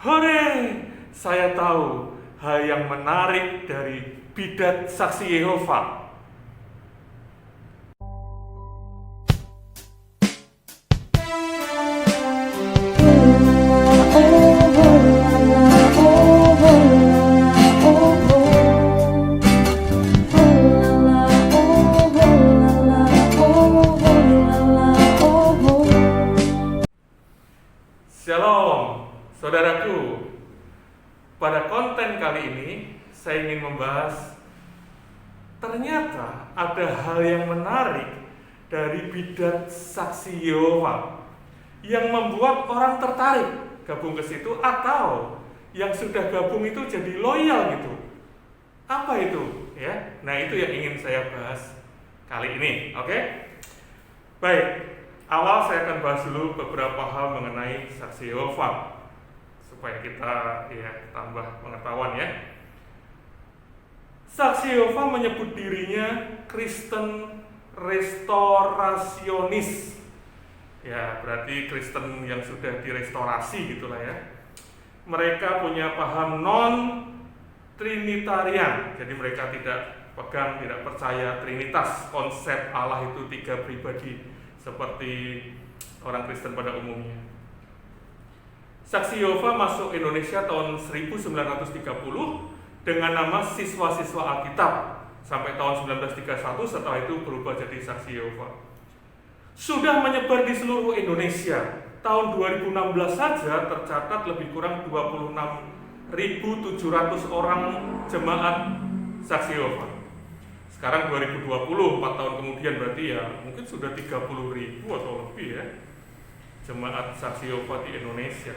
Hore, saya tahu hal yang menarik dari bidat saksi Yehova. Shalom, saudaraku. Pada konten kali ini, saya ingin membahas ternyata ada hal yang menarik dari bidat saksi Yehova yang membuat orang tertarik gabung ke situ atau yang sudah gabung itu jadi loyal gitu. Apa itu? Ya, nah itu yang ingin saya bahas kali ini. Oke? Baik. Awal saya akan bahas dulu beberapa hal mengenai saksi Yehova supaya kita tambah pengetahuan ya. Saksi Yehova menyebut dirinya Kristen restorasionis. Ya, berarti Kristen yang sudah direstorasi gitulah ya. Mereka punya paham non trinitarian. Jadi mereka tidak percaya Trinitas, konsep Allah itu 3 pribadi seperti orang Kristen pada umumnya. Saksi Yehova masuk Indonesia tahun 1930 dengan nama Siswa-siswa Alkitab sampai tahun 1931, setelah itu berubah jadi Saksi Yehova. Sudah menyebar di seluruh Indonesia. Tahun 2016 saja tercatat lebih kurang 26.700 orang jemaat Saksi Yehova. Sekarang 2020, 4 tahun kemudian berarti ya mungkin sudah 30.000 atau lebih ya jemaat saksi Yehova di Indonesia.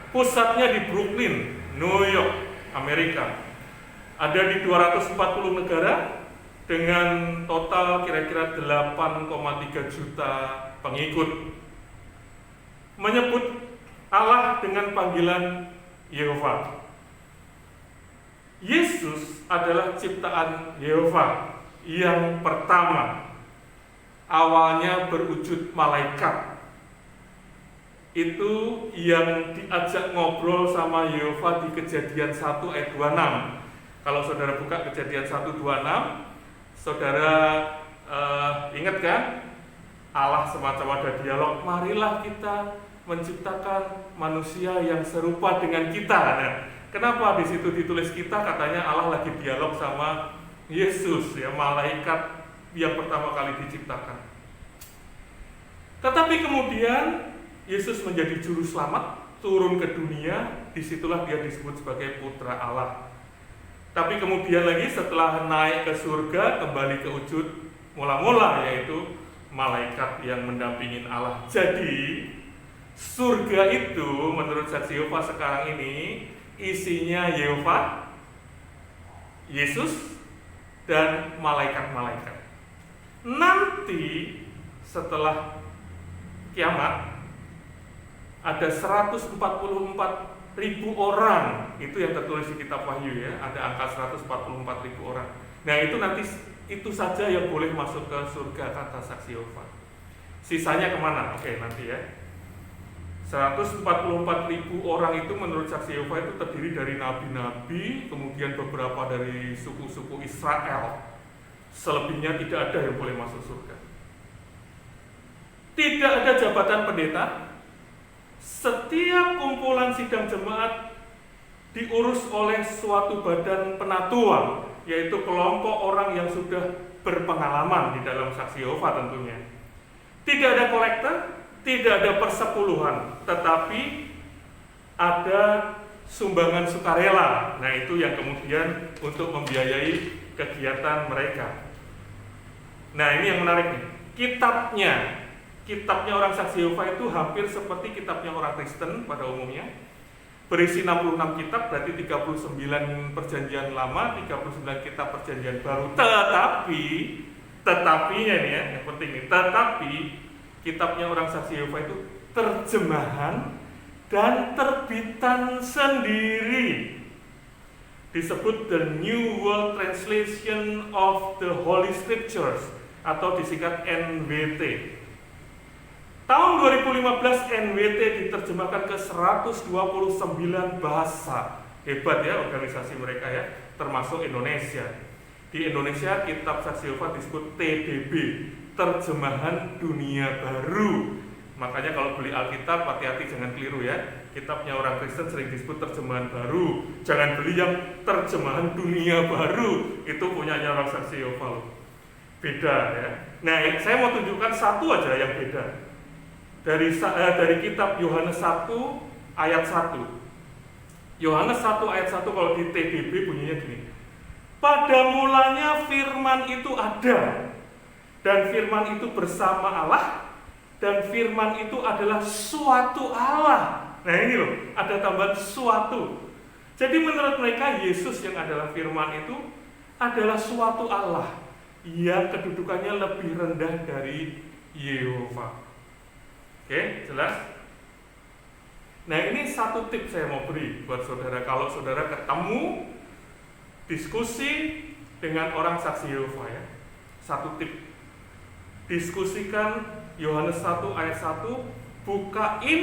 Pusatnya di Brooklyn, New York, Amerika. Ada di 240 negara dengan total kira-kira 8,3 juta pengikut. Menyebut Allah dengan panggilan Yehova. Yesus adalah ciptaan Yehova yang pertama. Awalnya berwujud malaikat. Itu yang diajak ngobrol sama Yehova di Kejadian 1 ayat 26. Kalau saudara buka Kejadian 1:26, saudara ingat kan? Allah semacam ada dialog, marilah kita menciptakan manusia yang serupa dengan kita. Nah, kenapa di situ ditulis kita? Katanya Allah lagi dialog sama Yesus, ya, malaikat yang pertama kali diciptakan. Tetapi kemudian Yesus menjadi juru selamat, turun ke dunia, disitulah dia disebut sebagai putra Allah. Tapi kemudian lagi setelah naik ke surga, kembali ke wujud mula-mula, yaitu malaikat yang mendampingin Allah. Jadi surga itu menurut saksi Yehova sekarang ini isinya Yehova, Yesus, dan malaikat-malaikat. Nanti setelah kiamat ada 144.000 orang, itu yang tertulis di kitab Wahyu ya, ada angka 144.000 orang. Nah itu nanti itu saja yang boleh masuk ke surga kata saksi Yehova. Sisanya kemana? Oke nanti ya. 144.000 orang itu menurut saksi Yehova itu terdiri dari nabi-nabi, kemudian beberapa dari suku-suku Israel. Selebihnya tidak ada yang boleh masuk surga. Tidak ada jabatan pendeta. Setiap kumpulan sidang jemaat diurus oleh suatu badan penatua, yaitu kelompok orang yang sudah berpengalaman di dalam saksi Yehova tentunya. Tidak ada kolektor, tidak ada persepuluhan, tetapi ada sumbangan sukarela. Nah itu yang kemudian untuk membiayai kegiatan mereka. Nah ini yang menarik nih. Kitabnya orang saksi Yehova itu hampir seperti kitabnya orang Kristen pada umumnya. Berisi 66 kitab, berarti 39 perjanjian lama, 39 kitab perjanjian baru. Tetapinya nih ya, yang penting nih, tetapi kitabnya orang saksi Yehova itu terjemahan dan terbitan sendiri. Disebut the New World Translation of the Holy Scriptures atau disingkat NWT. Tahun 2015 NWT diterjemahkan ke 129 bahasa. Hebat ya organisasi mereka ya, termasuk Indonesia. Di Indonesia kitab Saksi Yehova disebut TDB, Terjemahan Dunia Baru. Makanya kalau beli Alkitab hati-hati jangan keliru ya. Kitabnya orang Kristen sering disebut terjemahan baru. Jangan beli yang terjemahan dunia baru. Itu punyanya orang Saksi Yehova. Beda ya. Nah, saya mau tunjukkan satu aja yang beda. Dari kitab Yohanes 1 ayat 1. Yohanes 1 ayat 1 kalau di TDB bunyinya gini. Pada mulanya firman itu ada, dan firman itu bersama Allah, dan firman itu adalah suatu Allah. Nah ini loh, ada tambahan suatu. Jadi menurut mereka Yesus yang adalah firman itu adalah suatu Allah yang kedudukannya lebih rendah dari Yehova. Oke, jelas? Nah ini satu tips saya mau beri buat saudara. Kalau saudara ketemu diskusi dengan orang Saksi Yehova ya, satu tip, diskusikan Yohanes 1 ayat 1, bukain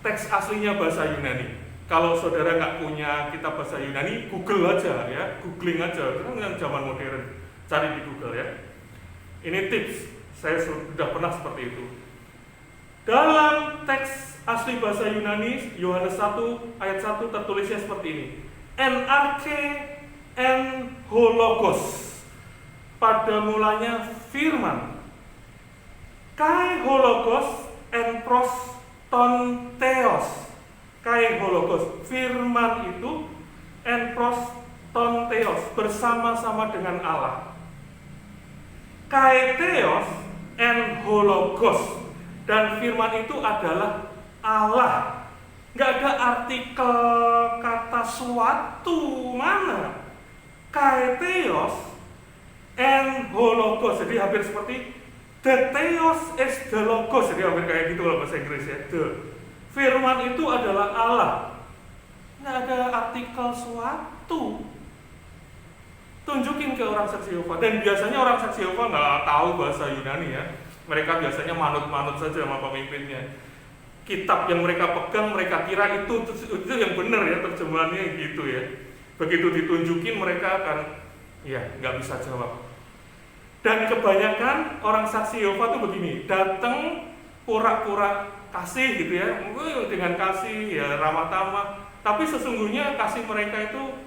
teks aslinya bahasa Yunani. Kalau saudara nggak punya kitab bahasa Yunani, Google aja ya, googling aja, kan yang zaman modern, cari di Google ya. Ini tips, saya sudah pernah seperti itu. Dalam teks asli bahasa Yunani, Yohanes 1 ayat 1 tertulisnya seperti ini. NRK en hologos. Pada mulanya firman. Kai hologos en pros ton theos. Kai hologos, firman itu en pros ton theos, bersama-sama dengan Allah. Kai theos en hologos, dan firman itu adalah Allah. Nggak ada artikel kata suatu mana. Kai theos en hologos, jadi hampir seperti the theos is the logos, jadi hampir kayak gitu kalau bahasa Inggris ya. The firman itu adalah Allah. Nggak ada artikel suatu. Tunjukin ke orang Saksi Yehova. Dan biasanya orang Saksi Yehova nggak tahu bahasa Yunani ya. Mereka biasanya manut-manut saja sama pemimpinnya. Kitab yang mereka pegang, mereka kira itu yang benar ya, terjemahannya gitu ya. Begitu ditunjukin mereka akan ya nggak bisa jawab. Dan kebanyakan orang Saksi Yehova tuh begini, datang pura-pura kasih gitu ya, dengan kasih ya ramah tamah, tapi sesungguhnya kasih mereka itu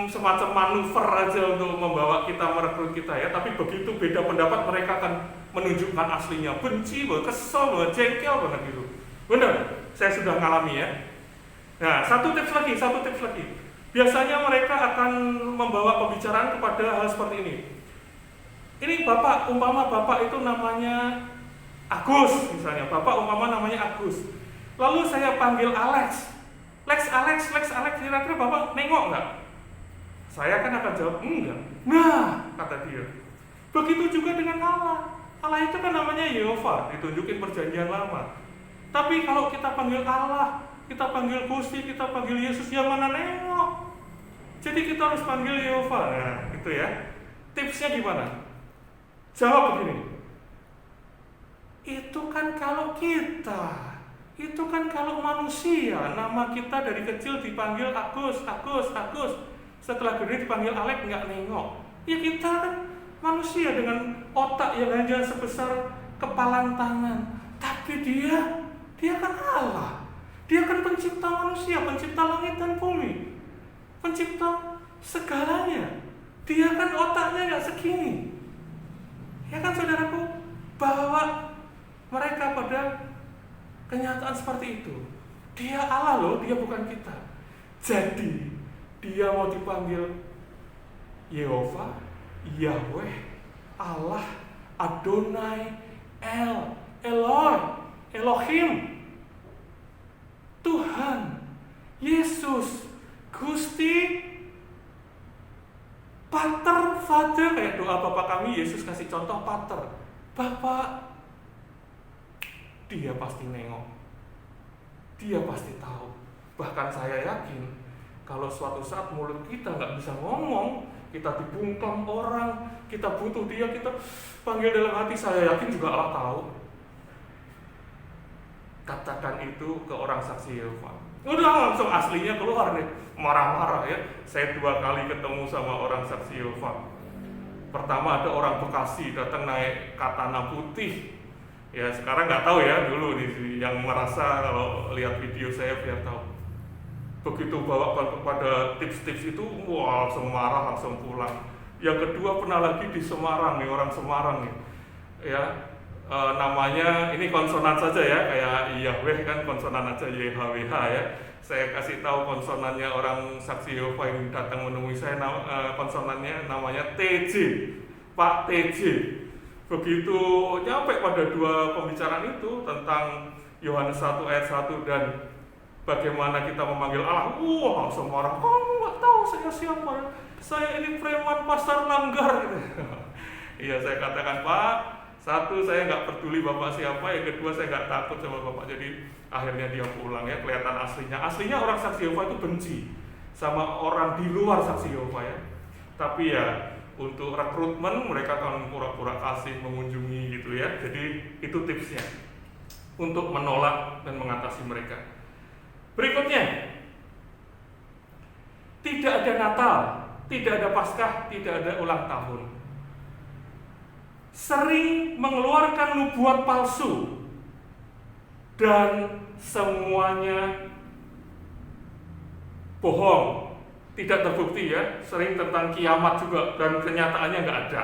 semacam manuver aja untuk membawa kita, merekrut kita ya. Tapi begitu beda pendapat mereka akan menunjukkan aslinya, benci, kesel, jengkel banget gitu. Benar, saya sudah ngalami ya. Nah, satu tips lagi. Biasanya mereka akan membawa pembicaraan kepada hal seperti ini. Ini bapak, umpama bapak itu namanya Agus misalnya, bapak umpama namanya Agus. Lalu saya panggil Alex, kira-kira bapak nengok nggak? Saya kan akan jawab enggak. Nah, kata dia. Begitu juga dengan Allah. Allah itu kan namanya Yehova, ditunjukin perjanjian lama. Tapi kalau kita panggil Allah, kita panggil Gusti, kita panggil Yesus, yang mana nengok? Jadi kita harus panggil Yehova. Nah, gitu ya. Tipsnya gimana? Jawab begini. Itu kan kalau kita, itu kan kalau manusia, nama kita dari kecil dipanggil Agus. Setelah gede dipanggil Alex, nggak nengok. Ya kita kan manusia dengan otak yang hanya sebesar kepalan tangan. Tapi dia kan Allah. Dia kan pencipta manusia, pencipta langit dan bumi, pencipta segalanya. Dia kan otaknya nggak segini. Ya kan saudaraku, bawa mereka pada kenyataan seperti itu. Dia Allah loh, dia bukan kita. Jadi dia mau dipanggil Yehova, Yahweh, Allah, Adonai, Elohim, Tuhan, Yesus, Gusti, Pater, Father, kayak doa Bapa kami. Yesus kasih contoh Pater, Bapak. Dia pasti nengok, dia pasti tahu. Bahkan saya yakin kalau suatu saat mulut kita nggak bisa ngomong, kita dibungkam orang, kita butuh dia, kita panggil dalam hati. Saya yakin juga Allah tahu. Katakan itu ke orang saksi Yehova. Udah langsung aslinya keluar nih, marah-marah ya. Saya 2 kali ketemu sama orang saksi Yehova. Pertama ada orang Bekasi datang naik katana putih. Ya sekarang nggak tahu ya, dulu nih yang merasa kalau lihat video saya biar tahu. Begitu bawa kepada tips-tips itu, wah langsung marah, langsung pulang. Yang kedua pernah lagi di Semarang nih, orang Semarang nih. Ya, namanya ini konsonan saja ya, kayak Yahweh kan konsonan aja, YHWH ya. Saya kasih tahu konsonannya orang saksi Yehova yang datang menemui saya, konsonannya namanya TJ, Pak TJ. Begitu nyampe pada 2 pembicaraan itu tentang Yohanes 1 ayat 1 dan bagaimana kita memanggil Allah, wah langsung marah. Kamu nggak tahu saya siapa? Saya ini preman pasar Langgar. Iya, saya katakan, Pak, 1, saya nggak peduli Bapak siapa, yang kedua saya nggak takut sama Bapak. Jadi akhirnya dia pulang ya, kelihatan aslinya orang saksi Yehova itu benci sama orang di luar saksi Yehova ya. Tapi ya untuk rekrutmen mereka akan pura-pura kasih mengunjungi gitu ya. Jadi itu tipsnya untuk menolak dan mengatasi mereka. Berikutnya, tidak ada Natal, tidak ada Paskah, tidak ada ulang tahun. Sering mengeluarkan nubuat palsu dan semuanya bohong. Tidak terbukti ya, sering tentang kiamat juga dan kenyataannya nggak ada.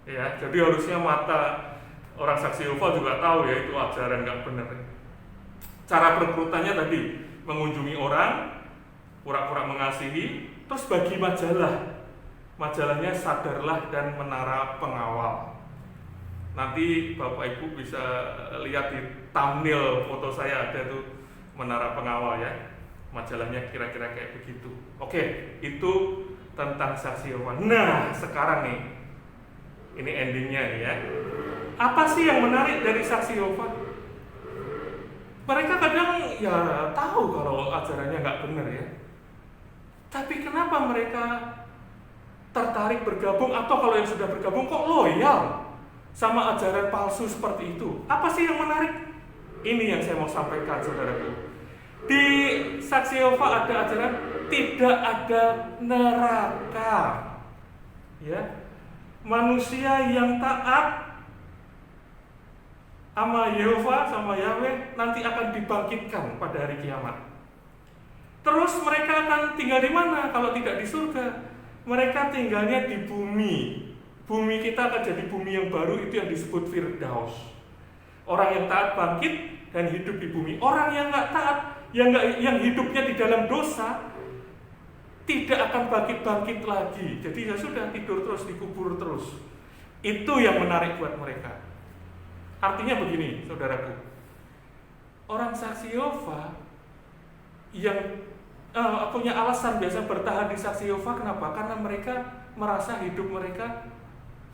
Ya, jadi harusnya mata orang saksi Yehova juga tahu ya itu ajaran nggak benar. Cara perekrutannya tadi mengunjungi orang, pura-pura mengasihi, terus bagi majalah. Majalahnya Sadarlah dan Menara Pengawal. Nanti Bapak Ibu bisa lihat di thumbnail foto saya ada tuh Menara Pengawal ya. Majalahnya kira-kira kayak begitu. Oke, itu tentang saksi Yehova. Nah, sekarang nih, ini endingnya nih ya. Apa sih yang menarik dari saksi Yehova? Mereka kadang ya tahu kalau ajarannya nggak benar ya. Tapi kenapa mereka tertarik bergabung, atau kalau yang sudah bergabung kok loyal sama ajaran palsu seperti itu? Apa sih yang menarik? Ini yang saya mau sampaikan, saudaraku. Di saksi Yehova ada ajaran tidak ada neraka. Ya. Manusia yang taat sama Yehova, sama Yahweh nanti akan dibangkitkan pada hari kiamat. Terus mereka akan tinggal di mana kalau tidak di surga? Mereka tinggalnya di bumi. Bumi kita akan jadi bumi yang baru, itu yang disebut Firdaus. Orang yang taat bangkit dan hidup di bumi. Orang yang nggak taat, yang hidupnya di dalam dosa, tidak akan bangkit lagi. Jadi ya sudah, tidur terus, dikubur terus. Itu yang menarik buat mereka. Artinya begini, saudaraku, orang saksi Yehova yang punya alasan biasa bertahan di saksi Yehova, kenapa? Karena mereka merasa hidup mereka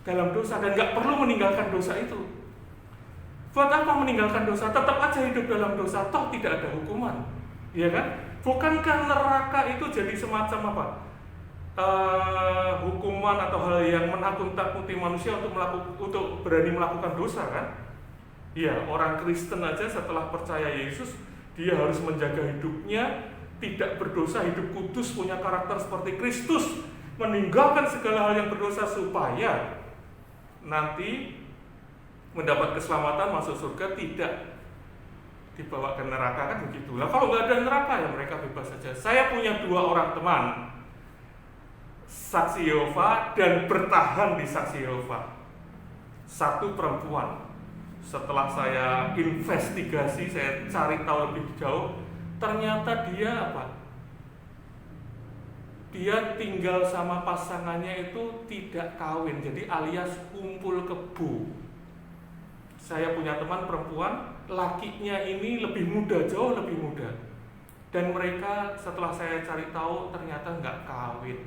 dalam dosa dan gak perlu meninggalkan dosa itu. Buat apa meninggalkan dosa? Tetap aja hidup dalam dosa, toh tidak ada hukuman, ya kan? Bukankah neraka itu jadi semacam apa? Hukuman atau hal yang menakut-nakuti manusia untuk berani melakukan dosa kan? Ya, orang Kristen aja setelah percaya Yesus, dia harus menjaga hidupnya, tidak berdosa, hidup kudus, punya karakter seperti Kristus, meninggalkan segala hal yang berdosa supaya nanti mendapat keselamatan, masuk surga, tidak dibawa ke neraka, kan begitu. Lah kalau nggak ada neraka ya mereka bebas saja. Saya punya 2 orang teman saksi Yehova dan bertahan di saksi Yehova. Satu perempuan. Setelah saya investigasi, saya cari tahu lebih jauh, ternyata dia apa? Dia tinggal sama pasangannya itu tidak kawin, jadi alias kumpul kebo. Saya punya teman perempuan, lakinya ini lebih muda, jauh lebih muda. Dan mereka setelah saya cari tahu ternyata nggak kawin,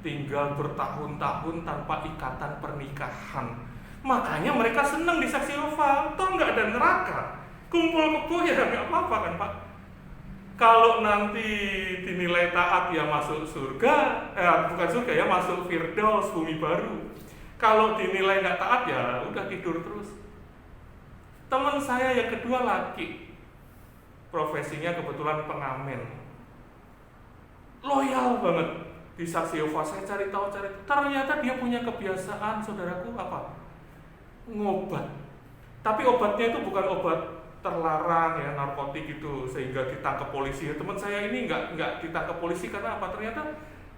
tinggal bertahun-tahun tanpa ikatan pernikahan. Makanya mereka senang di saksi Yehova, toh nggak ada neraka, kumpul kebo ya nggak apa-apa kan Pak. Kalau nanti dinilai taat ya masuk surga, bukan surga ya, masuk Firdaus, bumi baru. Kalau dinilai nggak taat ya udah tidur terus. Teman saya yang kedua laki, profesinya kebetulan pengamen, loyal banget di Saksi Yehova. Saya cari tahu, ternyata dia punya kebiasaan, saudaraku, apa? Ngobat. Tapi obatnya itu bukan obat terlarang ya, narkotik gitu, sehingga ditangkap polisi. Teman saya ini nggak ditangkap polisi karena apa? Ternyata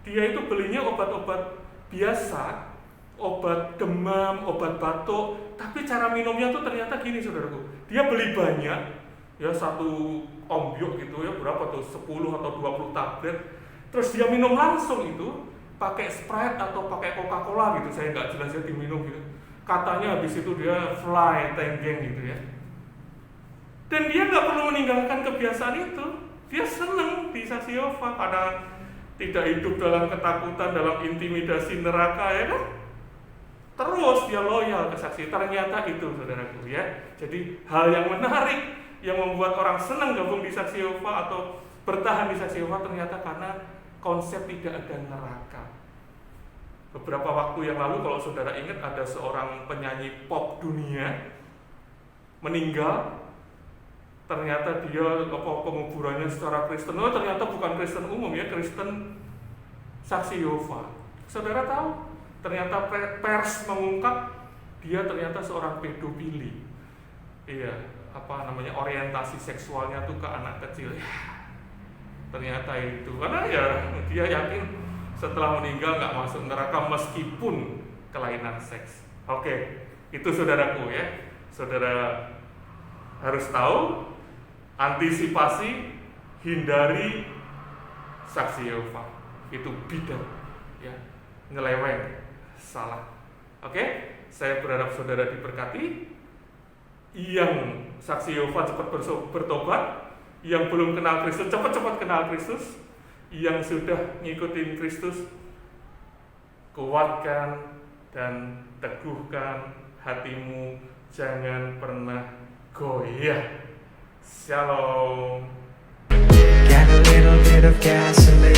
dia itu belinya obat-obat biasa, obat demam, obat batuk, tapi cara minumnya tuh ternyata gini, saudaraku. Dia beli banyak, ya satu ombyok gitu ya, berapa tuh, 10 atau 20 tablet. Terus dia minum langsung itu, pakai Sprite atau pakai Coca-Cola gitu, saya nggak jelas ya diminum gitu. Katanya habis itu dia fly, tenggeng gitu ya. Dan dia nggak perlu meninggalkan kebiasaan itu. Dia seneng di Saksi Yehova karena tidak hidup dalam ketakutan, dalam intimidasi neraka, ya kan? Terus dia loyal ke Saksi. Ternyata itu, saudaraku ya. Jadi hal yang menarik yang membuat orang senang gabung di Saksi Yehova atau bertahan di Saksi Yehova ternyata karena konsep tidak ada neraka. Beberapa waktu yang lalu kalau saudara ingat ada seorang penyanyi pop dunia meninggal. Ternyata dia penguburannya secara Kristen. Oh, ternyata bukan Kristen umum ya, Kristen Saksi Yehova. Saudara tahu? Ternyata pers mengungkap dia ternyata seorang pedofili. Iya, orientasi seksualnya tuh ke anak kecil. Ternyata itu. Karena ya dia yakin setelah meninggal nggak masuk neraka meskipun kelainan seks. Oke, itu saudaraku ya. Saudara harus tahu, antisipasi, hindari Saksi Yehova. Itu bidat, ya, nyeleweng, salah. Oke, saya berharap saudara diberkati. Yang Saksi Yehova cepat bertobat, yang belum kenal Kristus cepat-cepat kenal Kristus, yang sudah ngikutin Kristus kuatkan dan teguhkan hatimu, jangan pernah goyah. Shalom. Got a little bit of gasoline.